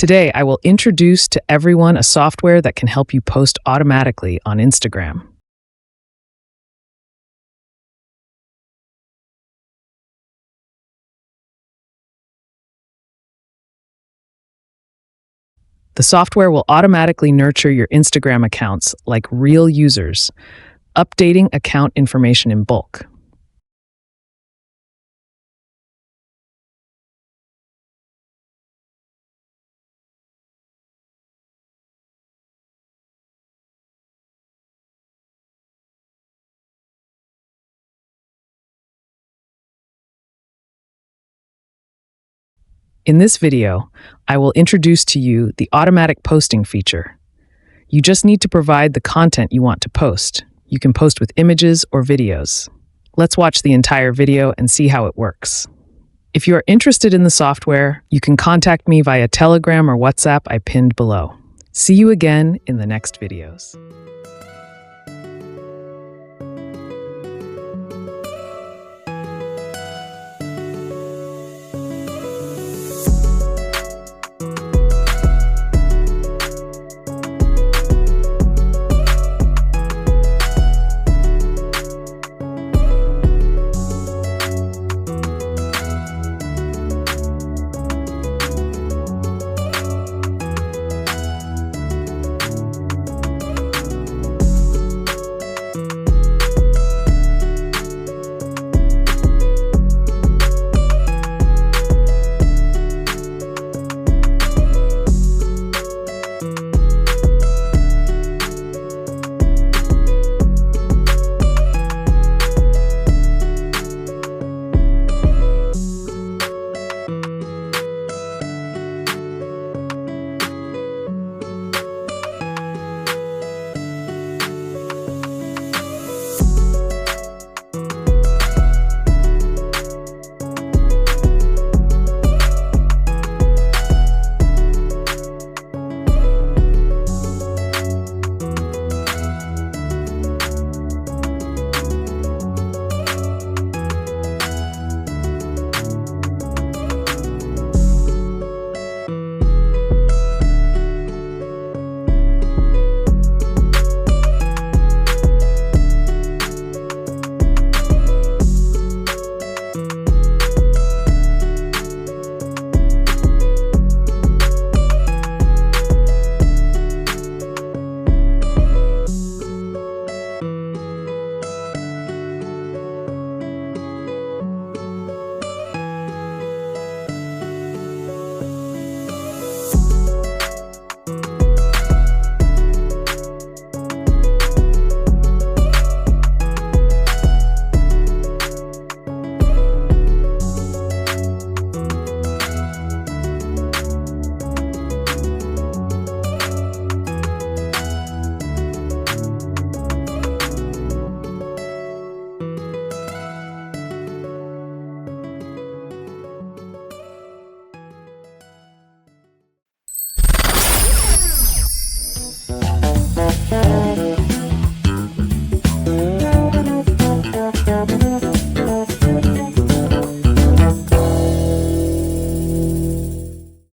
Today, I will introduce to everyone a software that can help you post automatically on Instagram. The software will automatically nurture your Instagram accounts like real users, updating account information in bulk. In this video, I will introduce to you the automatic posting feature. You just need to provide the content you want to post. You can post with images or videos. Let's watch the entire video and see how it works. If you are interested in the software, you can contact me via Telegram or WhatsApp I pinned below. See you again in the next videos.